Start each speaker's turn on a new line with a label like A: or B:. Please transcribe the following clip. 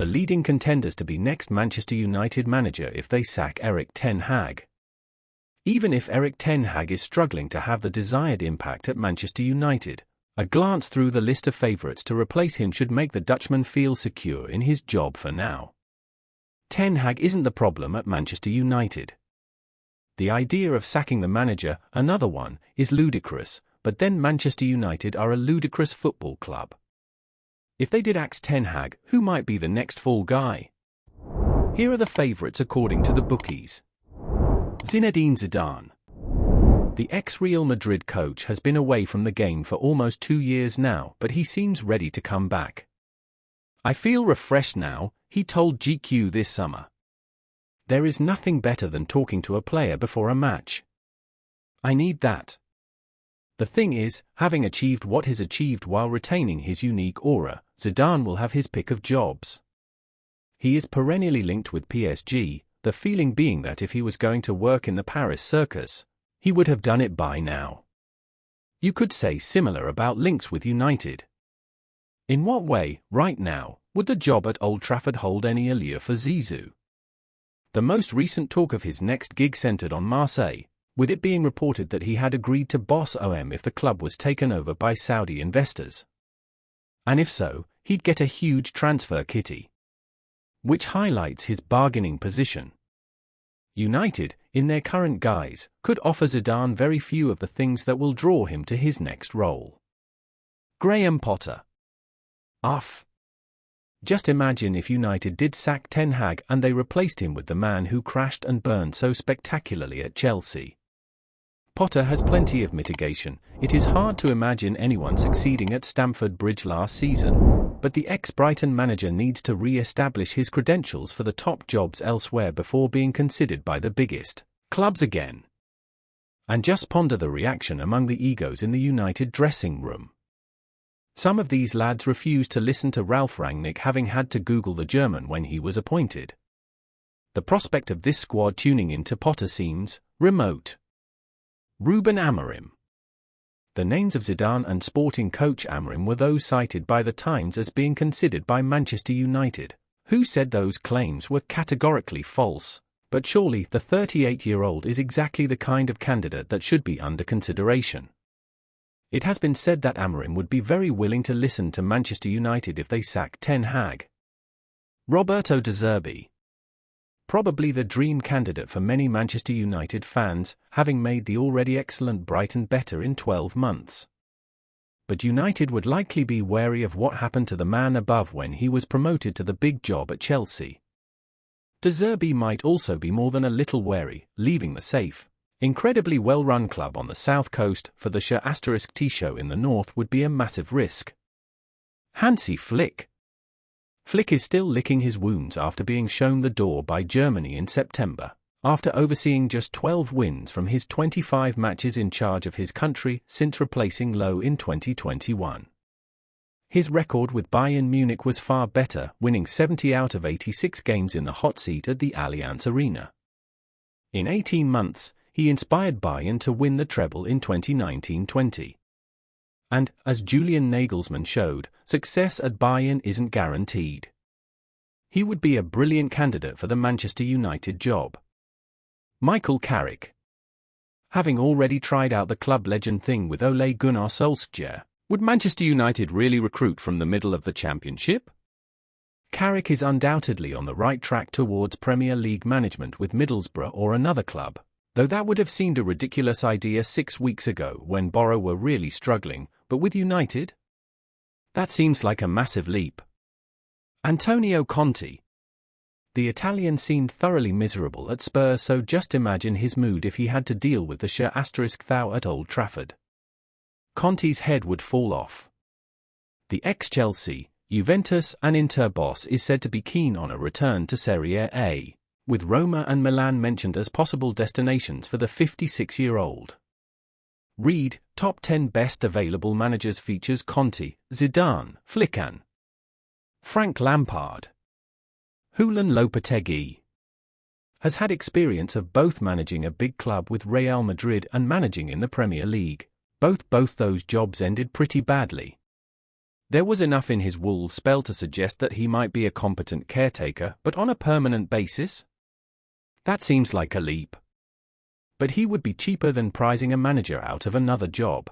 A: the leading contenders to be next Manchester United manager if they sack Erik ten Hag. Even if Erik ten Hag is struggling to have the desired impact at Manchester United, a glance through the list of favourites to replace him should make the Dutchman feel secure in his job for now. Ten Hag isn't the problem at Manchester United. The idea of sacking the manager, another one, is ludicrous, but then Manchester United are a ludicrous football club. If they did axe Ten Hag, who might be the next fall guy? Here are the favourites according to the bookies. Zinedine Zidane. The ex-Real Madrid coach has been away from the game for almost 2 years now, but he seems ready to come back. "I feel refreshed now," he told GQ this summer. "There is nothing better than talking to a player before a match. I need that." The thing is, having achieved what he's achieved while retaining his unique aura, Zidane will have his pick of jobs. He is perennially linked with PSG, the feeling being that if he was going to work in the Paris circus, he would have done it by now. You could say similar about links with United. In what way, right now, would the job at Old Trafford hold any allure for Zizou? The most recent talk of his next gig centred on Marseille, with it being reported that he had agreed to boss OM if the club was taken over by Saudi investors. And if so, he'd get a huge transfer kitty, which highlights his bargaining position. United, in their current guise, could offer Zidane very few of the things that will draw him to his next role. Graham Potter. Just imagine if United did sack Ten Hag and they replaced him with the man who crashed and burned so spectacularly at Chelsea. Potter has plenty of mitigation. It is hard to imagine anyone succeeding at Stamford Bridge last season, but the ex-Brighton manager needs to re-establish his credentials for the top jobs elsewhere before being considered by the biggest clubs again. And just ponder the reaction among the egos in the United dressing room. Some of these lads refused to listen to Ralf Rangnick, having had to Google the German when he was appointed. The prospect of this squad tuning in to Potter seems remote. Ruben Amorim. The names of Zidane and sporting coach Amorim were those cited by the Times as being considered by Manchester United, who said those claims were categorically false. But surely the 38-year-old is exactly the kind of candidate that should be under consideration. It has been said that Amorim would be very willing to listen to Manchester United if they sack Ten Hag. Roberto De Zerbi. Probably the dream candidate for many Manchester United fans, having made the already excellent Brighton better in 12 months. But United would likely be wary of what happened to the man above when he was promoted to the big job at Chelsea. De Zerbi might also be more than a little wary, leaving the safe, incredibly well-run club on the south coast for the *T show in the north would be a massive risk. Hansi Flick. Flick is still licking his wounds after being shown the door by Germany in September, after overseeing just 12 wins from his 25 matches in charge of his country since replacing Lowe in 2021. His record with Bayern Munich was far better, winning 70 out of 86 games in the hot seat at the Allianz Arena. In 18 months, he inspired Bayern to win the treble in 2019-20. And, as Julian Nagelsmann showed, success at Bayern isn't guaranteed. He would be a brilliant candidate for the Manchester United job. Michael Carrick. Having already tried out the club legend thing with Ole Gunnar Solskjaer, would Manchester United really recruit from the middle of the Championship? Carrick is undoubtedly on the right track towards Premier League management with Middlesbrough or another club, though that would have seemed a ridiculous idea 6 weeks ago when Borough were really struggling, but with United? That seems like a massive leap. Antonio Conte. The Italian seemed thoroughly miserable at Spurs, so just imagine his mood if he had to deal with the *thou at Old Trafford. Conte's head would fall off. The ex-Chelsea, Juventus and Inter boss is said to be keen on a return to Serie A, with Roma and Milan mentioned as possible destinations for the 56-year-old. Read, Top 10 Best Available Managers features Conte, Zidane, Flick and Frank Lampard. Julen Lopetegui has had experience of both managing a big club with Real Madrid and managing in the Premier League. Both those jobs ended pretty badly. There was enough in his Wolves spell to suggest that he might be a competent caretaker, but on a permanent basis? That seems like a leap. But he would be cheaper than prizing a manager out of another job.